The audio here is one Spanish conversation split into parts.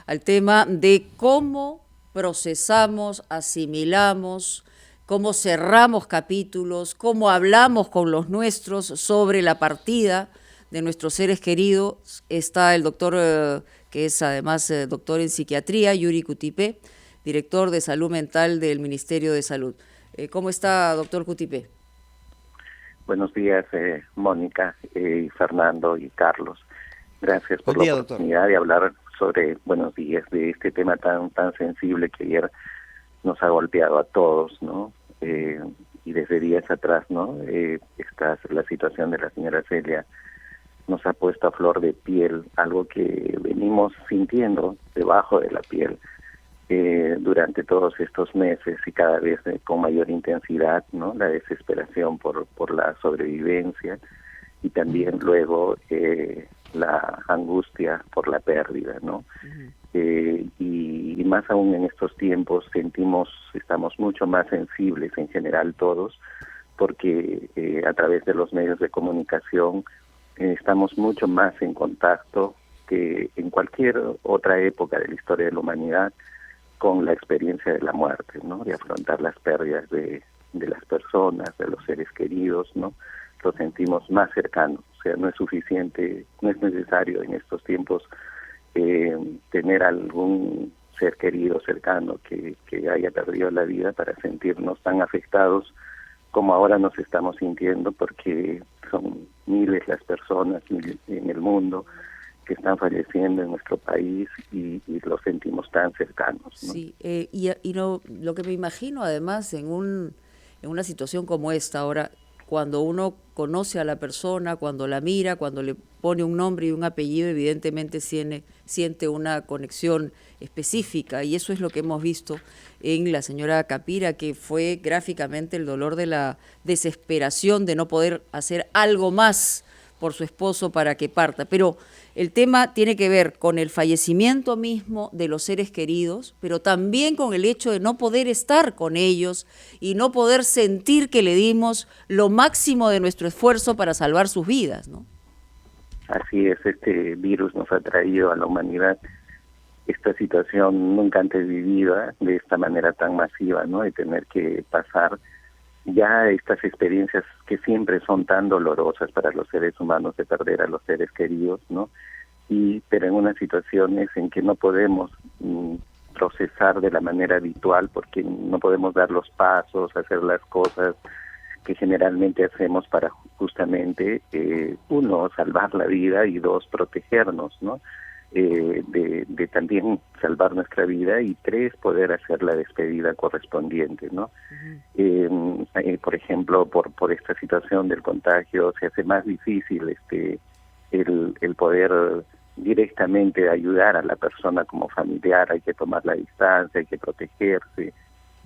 al tema de cómo procesamos, asimilamos, cómo cerramos capítulos, cómo hablamos con los nuestros sobre la partida de nuestros seres queridos. Está el doctor, que es además doctor en psiquiatría, Yuri Cutipé, director de salud mental del Ministerio de Salud. ¿Cómo está, doctor Cutipé? Buenos días, Mónica, Fernando y Carlos. Gracias por Buen día, la doctor. oportunidad de hablar sobre, buenos días, de este tema tan sensible que ayer nos ha golpeado a todos, ¿no? Y desde días atrás, ¿no? La situación de la señora Celia nos ha puesto a flor de piel algo que venimos sintiendo debajo de la piel durante todos estos meses y cada vez con mayor intensidad, ¿no? La desesperación por la sobrevivencia y también luego la angustia por la pérdida, ¿no? Y más aún en estos tiempos estamos mucho más sensibles en general todos, porque a través de los medios de comunicación estamos mucho más en contacto que en cualquier otra época de la historia de la humanidad con la experiencia de la muerte, ¿no? De afrontar las pérdidas de las personas, de los seres queridos, ¿no? Lo sentimos más cercano. O sea, no es suficiente, no es necesario en estos tiempos tener algún ser querido cercano que haya perdido la vida para sentirnos tan afectados como ahora nos estamos sintiendo, porque son miles las personas en el mundo que están falleciendo en nuestro país y lo sentimos tan cercanos, ¿no? Sí, y lo que me imagino además en una situación como esta ahora, cuando uno conoce a la persona, cuando la mira, cuando le pone un nombre y un apellido, evidentemente siente una conexión específica, y eso es lo que hemos visto en la señora Capira, que fue gráficamente el dolor de la desesperación de no poder hacer algo más por su esposo para que parta. Pero el tema tiene que ver con el fallecimiento mismo de los seres queridos, pero también con el hecho de no poder estar con ellos y no poder sentir que le dimos lo máximo de nuestro esfuerzo para salvar sus vidas, ¿no? Así es, este virus nos ha traído a la humanidad esta situación nunca antes vivida de esta manera tan masiva, ¿no? De tener que pasar ya estas experiencias que siempre son tan dolorosas para los seres humanos, de perder a los seres queridos, ¿no? Pero en unas situaciones en que no podemos procesar de la manera habitual, porque no podemos dar los pasos, hacer las cosas que generalmente hacemos para justamente, uno, salvar la vida y dos, protegernos, ¿no? De también salvar nuestra vida y tres, poder hacer la despedida correspondiente, ¿no? Por ejemplo, por esta situación del contagio se hace más difícil el poder directamente ayudar a la persona como familiar. Hay que tomar la distancia, hay que protegerse,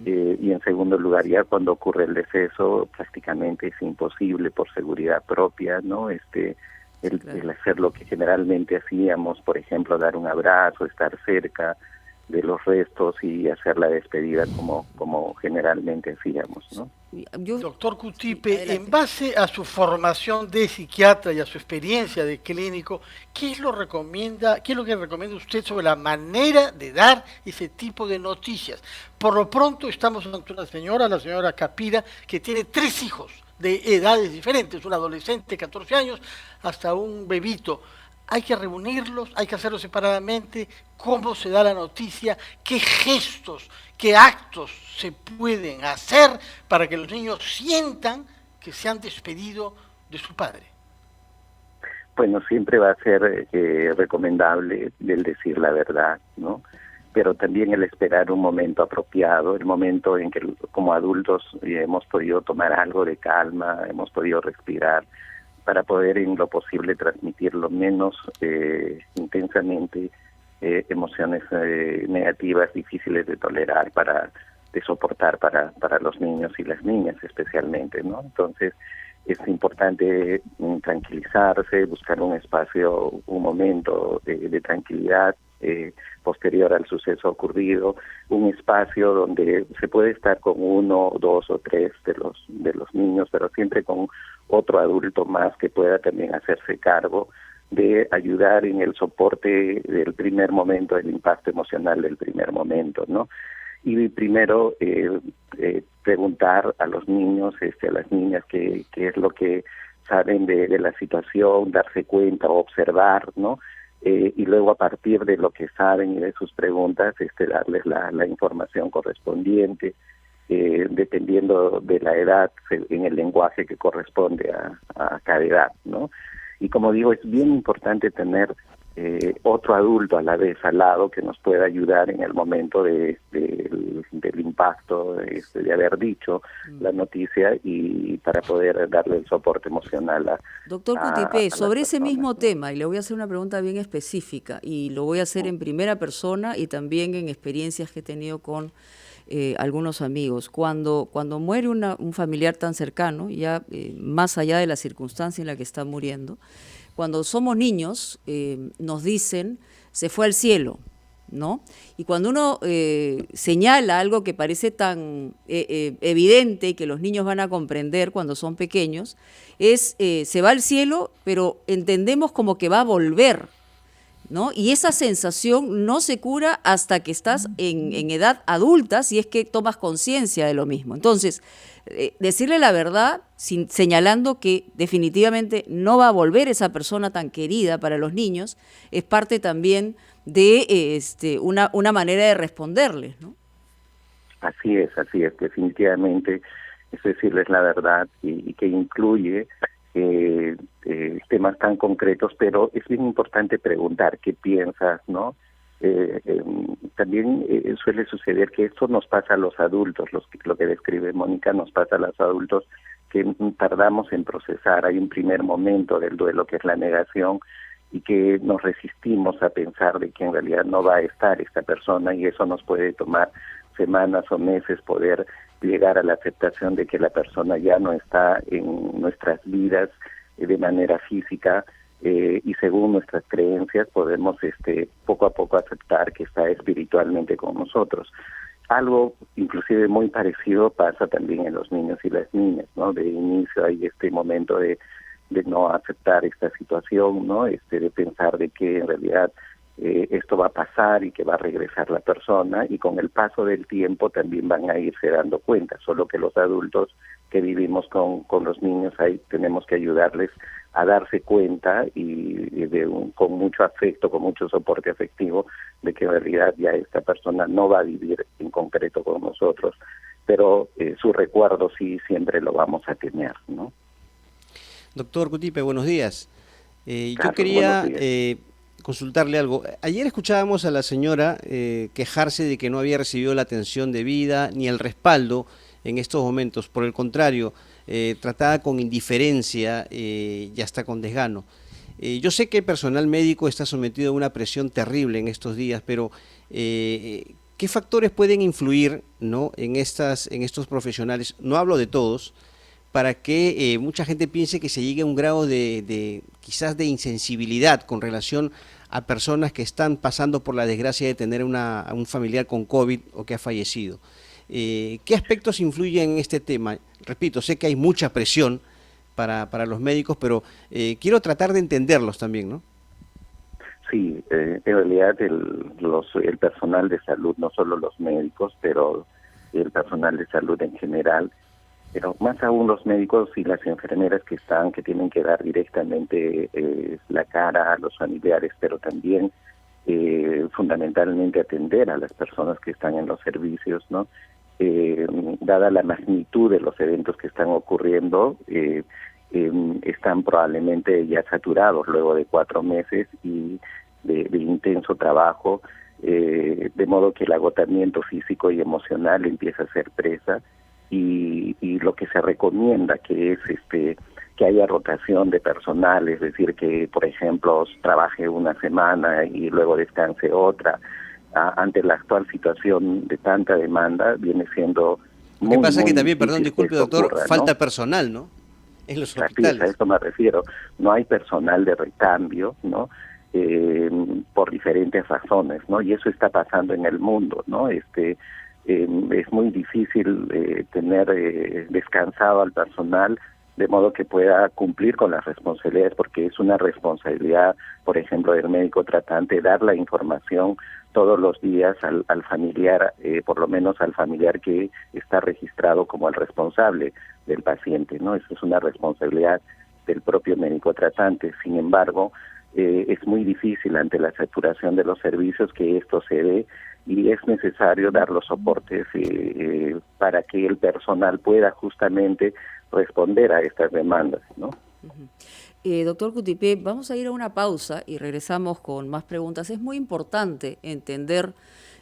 y en segundo lugar, ya cuando ocurre el deceso, prácticamente es imposible por seguridad propia, ¿no? El hacer lo que generalmente hacíamos, por ejemplo, dar un abrazo, estar cerca de los restos y hacer la despedida como generalmente hacíamos, ¿no? Doctor Cutipe, en base a su formación de psiquiatra y a su experiencia de clínico, qué es lo que recomienda usted sobre la manera de dar ese tipo de noticias? Por lo pronto estamos ante una señora, la señora Capira, que tiene 3 hijos de edades diferentes, un adolescente de 14 años hasta un bebito. Hay que reunirlos, hay que hacerlo separadamente, cómo se da la noticia, qué gestos, qué actos se pueden hacer para que los niños sientan que se han despedido de su padre. Bueno, siempre va a ser recomendable el decir la verdad, ¿no? Pero también el esperar un momento apropiado, el momento en que como adultos hemos podido tomar algo de calma, hemos podido respirar, para poder en lo posible transmitir lo menos intensamente emociones negativas, difíciles de tolerar, de soportar para los niños y las niñas especialmente, ¿no? Entonces es importante tranquilizarse, buscar un espacio, un momento de tranquilidad posterior al suceso ocurrido, un espacio donde se puede estar con uno, dos o tres de los niños, pero siempre con otro adulto más que pueda también hacerse cargo de ayudar en el soporte del primer momento, el impacto emocional del primer momento, ¿no? Y primero preguntar a los niños, a las niñas, qué es lo que saben de la situación, darse cuenta, observar, ¿no? Y luego a partir de lo que saben y de sus preguntas, darles la información correspondiente, dependiendo de la edad, en el lenguaje que corresponde a cada edad, ¿no? Y como digo, es bien importante tener otro adulto a la vez al lado que nos pueda ayudar en el momento del impacto de haber dicho la noticia, y para poder darle el soporte emocional a Doctor Cutipé, sobre ese mismo tema, y le voy a hacer una pregunta bien específica, y lo voy a hacer en primera persona y también en experiencias que he tenido con algunos amigos. Cuando muere un familiar tan cercano, ya más allá de la circunstancia en la que está muriendo, cuando somos niños nos dicen, se fue al cielo, ¿no? Y cuando uno señala algo que parece tan evidente y que los niños van a comprender cuando son pequeños, es se va al cielo, pero entendemos como que va a volver, ¿no? Y esa sensación no se cura hasta que estás en edad adulta, si es que tomas conciencia de lo mismo. Entonces, decirle la verdad, señalando que definitivamente no va a volver esa persona tan querida para los niños, es parte también de una manera de responderles, ¿no? Así es, definitivamente es decirles la verdad, y que incluye temas tan concretos, pero es bien importante preguntar qué piensas, ¿no? También suele suceder que esto nos pasa a los adultos, lo que describe Mónica nos pasa a los adultos, que tardamos en procesar. Hay un primer momento del duelo que es la negación, y que nos resistimos a pensar de que en realidad no va a estar esta persona, y eso nos puede tomar semanas o meses poder llegar a la aceptación de que la persona ya no está en nuestras vidas de manera física, y según nuestras creencias podemos poco a poco aceptar que está espiritualmente con nosotros. Algo inclusive muy parecido pasa también en los niños y las niñas, ¿no? De inicio hay este momento de no aceptar esta situación, ¿no? De pensar de que en realidad esto va a pasar y que va a regresar la persona, y con el paso del tiempo también van a irse dando cuenta, solo que los adultos que vivimos con los niños ahí tenemos que ayudarles a darse cuenta, y con mucho afecto, con mucho soporte afectivo, de que en realidad ya esta persona no va a vivir en concreto con nosotros, pero su recuerdo sí siempre lo vamos a tener, ¿no? Doctor Cutipé, buenos días. Carlos, yo quería buenos días. Consultarle algo. Ayer escuchábamos a la señora quejarse de que no había recibido la atención debida ni el respaldo en estos momentos. Por el contrario, tratada con indiferencia y hasta con desgano. Yo sé que el personal médico está sometido a una presión terrible en estos días, pero ¿qué factores pueden influir, ¿no?, en estos profesionales? No hablo de todos, para que mucha gente piense que se llegue a un grado quizás de insensibilidad con relación a personas que están pasando por la desgracia de tener a un familiar con COVID o que ha fallecido. ¿Qué aspectos influyen en este tema? Repito, sé que hay mucha presión para los médicos, pero quiero tratar de entenderlos también, ¿no? Sí, en realidad el personal de salud, no solo los médicos, pero el personal de salud en general, pero más aún los médicos y las enfermeras que tienen que dar directamente la cara a los familiares, pero también fundamentalmente atender a las personas que están en los servicios, ¿no? Dada la magnitud de los eventos que están ocurriendo, están probablemente ya saturados luego de 4 meses y de intenso trabajo, de modo que el agotamiento físico y emocional empieza a ser presa. Y lo que se recomienda que es que haya rotación de personal, es decir, que por ejemplo trabaje una semana y luego descanse otra. Ante la actual situación de tanta demanda viene siendo Lo que pasa es que también, difícil perdón, disculpe doctor, ocurra, ¿no? falta personal, ¿no? En los hospitales. A eso me refiero. No hay personal de recambio, ¿no? Por diferentes razones, ¿no? Y eso está pasando en el mundo, ¿no? Es muy difícil tener descansado al personal de modo que pueda cumplir con las responsabilidades, porque es una responsabilidad, por ejemplo, del médico tratante dar la información todos los días al familiar, por lo menos al familiar que está registrado como el responsable del paciente, ¿no? Eso es una responsabilidad del propio médico tratante. Sin embargo, es muy difícil ante la saturación de los servicios que esto se dé, y es necesario dar los soportes para que el personal pueda justamente responder a estas demandas, ¿no? Doctor Cutipé, vamos a ir a una pausa y regresamos con más preguntas. Es muy importante entender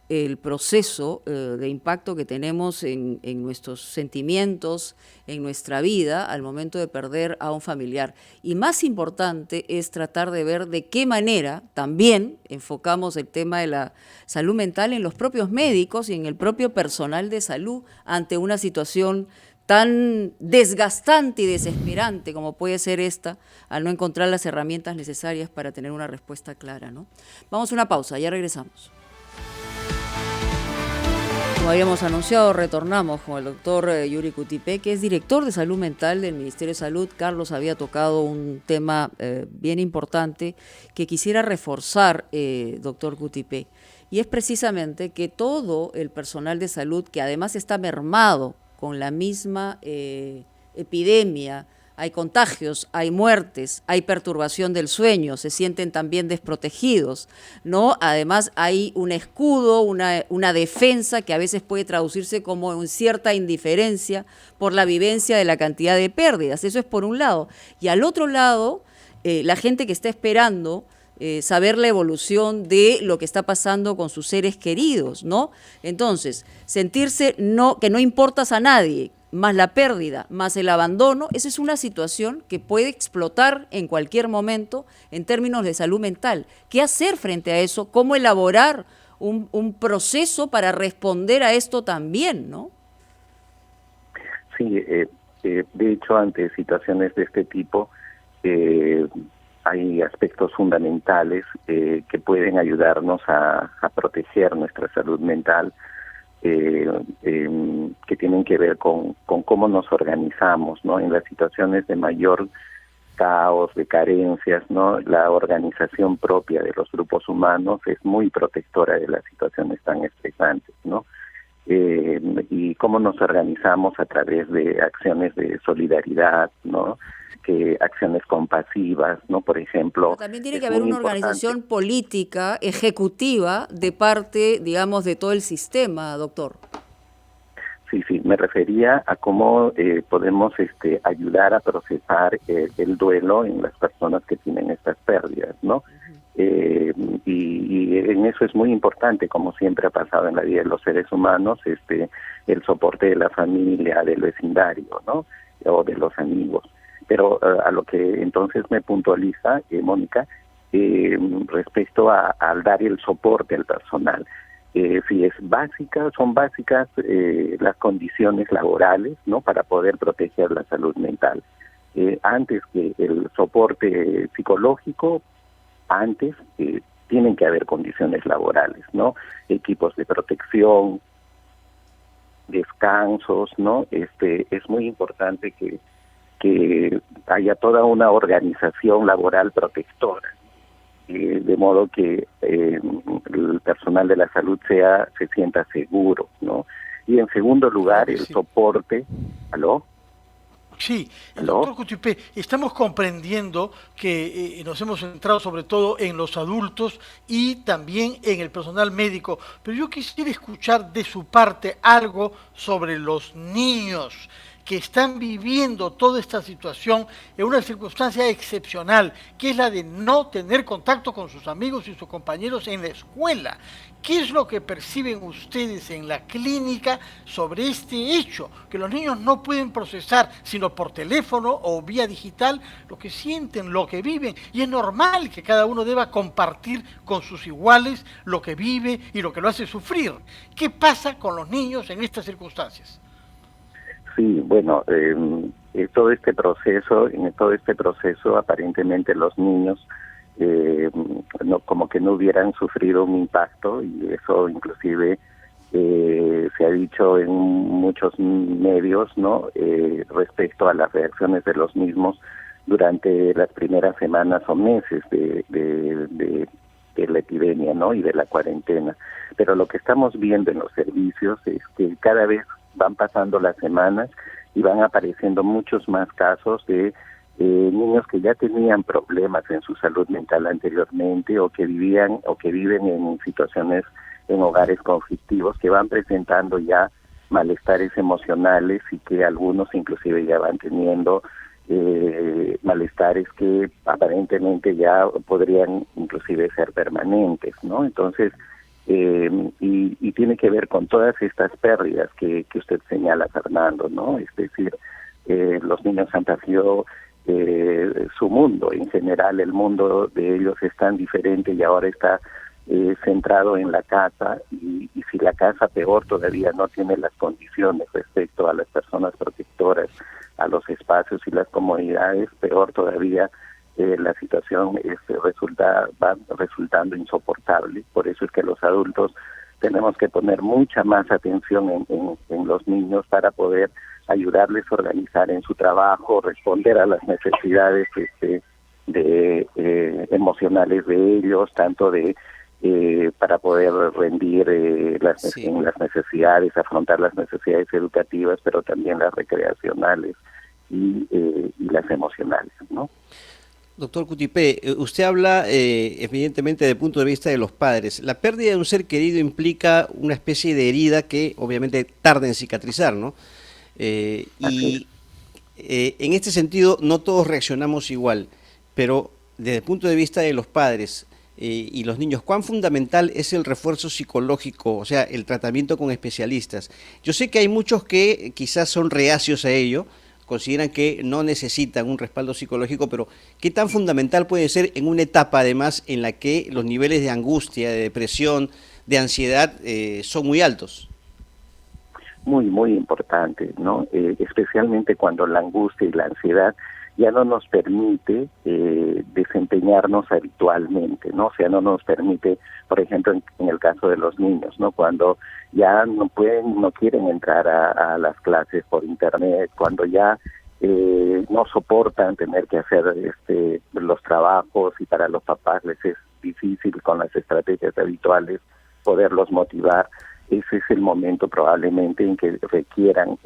el proceso de impacto que tenemos en nuestros sentimientos, en nuestra vida, al momento de perder a un familiar. Y más importante es tratar de ver de qué manera también enfocamos el tema de la salud mental en los propios médicos y en el propio personal de salud ante una situación tan desgastante y desesperante como puede ser esta, al no encontrar las herramientas necesarias para tener una respuesta clara, ¿no? Vamos a una pausa, ya regresamos. Como habíamos anunciado, retornamos con el doctor Yuri Cutipé, que es director de salud mental del Ministerio de Salud. Carlos había tocado un tema bien importante que quisiera reforzar, doctor Cutipé, y es precisamente que todo el personal de salud, que además está mermado con la misma epidemia, hay contagios, hay muertes, hay perturbación del sueño, se sienten también desprotegidos, ¿no? Además hay un escudo, una defensa que a veces puede traducirse como en cierta indiferencia por la vivencia de la cantidad de pérdidas. Eso es por un lado. Y al otro lado, la gente que está esperando saber la evolución de lo que está pasando con sus seres queridos, ¿no? Entonces, sentirse que no importas a nadie, más la pérdida, más el abandono, esa es una situación que puede explotar en cualquier momento en términos de salud mental. ¿Qué hacer frente a eso? ¿Cómo elaborar un proceso para responder a esto también, no? Sí, de hecho, ante situaciones de este tipo, hay aspectos fundamentales que pueden ayudarnos a proteger nuestra salud mental, que tienen que ver con cómo nos organizamos, ¿no? En las situaciones de mayor caos, de carencias, ¿no? La organización propia de los grupos humanos es muy protectora de las situaciones tan estresantes, ¿no? Y cómo nos organizamos a través de acciones de solidaridad, ¿no? Que acciones compasivas, ¿no? Por ejemplo... Pero también tiene que haber una organización política, ejecutiva, de parte, digamos, de todo el sistema, doctor. Sí, me refería a cómo podemos ayudar a procesar el duelo en las personas que tienen estas pérdidas, ¿no? Y en eso es muy importante, como siempre ha pasado en la vida de los seres humanos, el soporte de la familia, del vecindario, ¿no? O de los amigos. Pero a lo que entonces me puntualiza, Mónica, respecto al dar el soporte al personal. Si es básica, son básicas las condiciones laborales, ¿no? Para poder proteger la salud mental. Antes que el soporte psicológico, antes tienen que haber condiciones laborales, ¿no? Equipos de protección, descansos, ¿no? Es muy importante que haya toda una organización laboral protectora, de modo que el personal de la salud se sienta seguro, ¿no? Y en segundo lugar, el soporte. ¿Aló? Sí, doctor Cutipé, estamos comprendiendo que nos hemos centrado sobre todo en los adultos y también en el personal médico, pero yo quisiera escuchar de su parte algo sobre los niños que están viviendo toda esta situación en una circunstancia excepcional, que es la de no tener contacto con sus amigos y sus compañeros en la escuela. ¿Qué es lo que perciben ustedes en la clínica sobre este hecho? Que los niños no pueden procesar, sino por teléfono o vía digital, lo que sienten, lo que viven. Y es normal que cada uno deba compartir con sus iguales lo que vive y lo que lo hace sufrir. ¿Qué pasa con los niños en estas circunstancias? Sí, bueno, en todo este proceso aparentemente los niños como que no hubieran sufrido un impacto, y eso inclusive Se ha dicho en muchos medios, ¿no? Respecto a las reacciones de los mismos durante las primeras semanas o meses de la epidemia, ¿no? Y de la cuarentena. Pero lo que estamos viendo en los servicios es que cada vez van pasando las semanas y van apareciendo muchos más casos de niños que ya tenían problemas en su salud mental anteriormente, o que vivían o que viven en situaciones en hogares conflictivos, que van presentando ya malestares emocionales, y que algunos inclusive ya van teniendo malestares que aparentemente ya podrían inclusive ser permanentes, ¿no? Entonces, y tiene que ver con todas estas pérdidas que usted señala, Fernando, ¿no? Es decir, los niños han perdido su mundo, en general el mundo de ellos es tan diferente, y ahora está centrado en la casa, y si la casa, peor todavía, no tiene las condiciones respecto a las personas protectoras, a los espacios y las comodidades, peor todavía la situación va resultando insoportable. Por eso es que los adultos tenemos que poner mucha más atención en los niños para poder ayudarles a organizar en su trabajo, responder a las necesidades emocionales de ellos, tanto para poder rendir en las necesidades, afrontar las necesidades educativas, pero también las recreacionales y las emocionales, ¿no? Doctor Cutipé, usted habla evidentemente desde el punto de vista de los padres. La pérdida de un ser querido implica una especie de herida que obviamente tarda en cicatrizar, ¿no? En este sentido no todos reaccionamos igual, pero desde el punto de vista de los padres y los niños, ¿cuán fundamental es el refuerzo psicológico, o sea, el tratamiento con especialistas? Yo sé que hay muchos que quizás son reacios a ello, consideran que no necesitan un respaldo psicológico, pero ¿qué tan fundamental puede ser en una etapa, además, en la que los niveles de angustia, de depresión, de ansiedad son muy altos? Muy, muy importante, ¿no? Especialmente cuando la angustia y la ansiedad ya no nos permite desempeñarnos habitualmente, ¿no? O sea, no nos permite, por ejemplo, en el caso de los niños, ¿no? Cuando ya no quieren entrar a las clases por internet, cuando ya no soportan tener que hacer los trabajos, y para los papás les es difícil con las estrategias habituales poderlos motivar. Ese es el momento probablemente en que requieran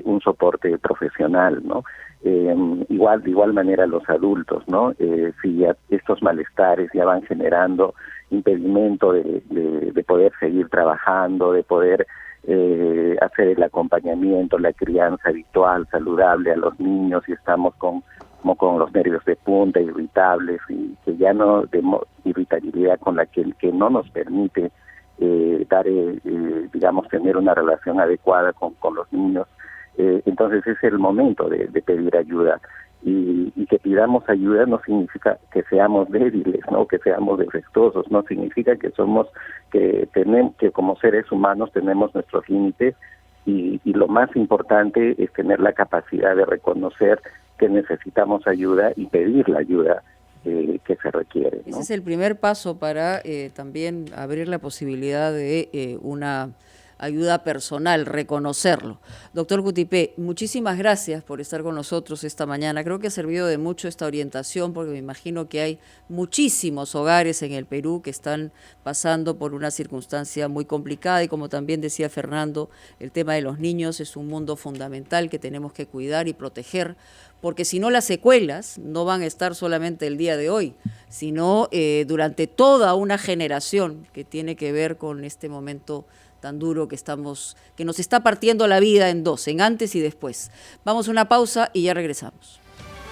un soporte profesional, ¿no? De igual manera los adultos, ¿no? Si ya estos malestares ya van generando impedimento de poder seguir trabajando, de poder hacer el acompañamiento, la crianza habitual, saludable a los niños, y estamos como con los nervios de punta, irritables, y que ya no, irritabilidad con la que no nos permite digamos, tener una relación adecuada con los niños. Entonces es el momento de pedir ayuda, y que pidamos ayuda no significa que seamos débiles, no que seamos defectuosos, no significa que que como seres humanos tenemos nuestros límites, y lo más importante es tener la capacidad de reconocer que necesitamos ayuda y pedir la ayuda que se requiere, ¿no? Ese es el primer paso para también abrir la posibilidad de una ayuda personal, reconocerlo. Doctor Cutipé, muchísimas gracias por estar con nosotros esta mañana. Creo que ha servido de mucho esta orientación, porque me imagino que hay muchísimos hogares en el Perú que están pasando por una circunstancia muy complicada, y como también decía Fernando, el tema de los niños es un mundo fundamental que tenemos que cuidar y proteger, porque si no, las secuelas no van a estar solamente el día de hoy, sino durante toda una generación, que tiene que ver con este momento tan duro que nos está partiendo la vida en dos, en antes y después. Vamos a una pausa y ya regresamos.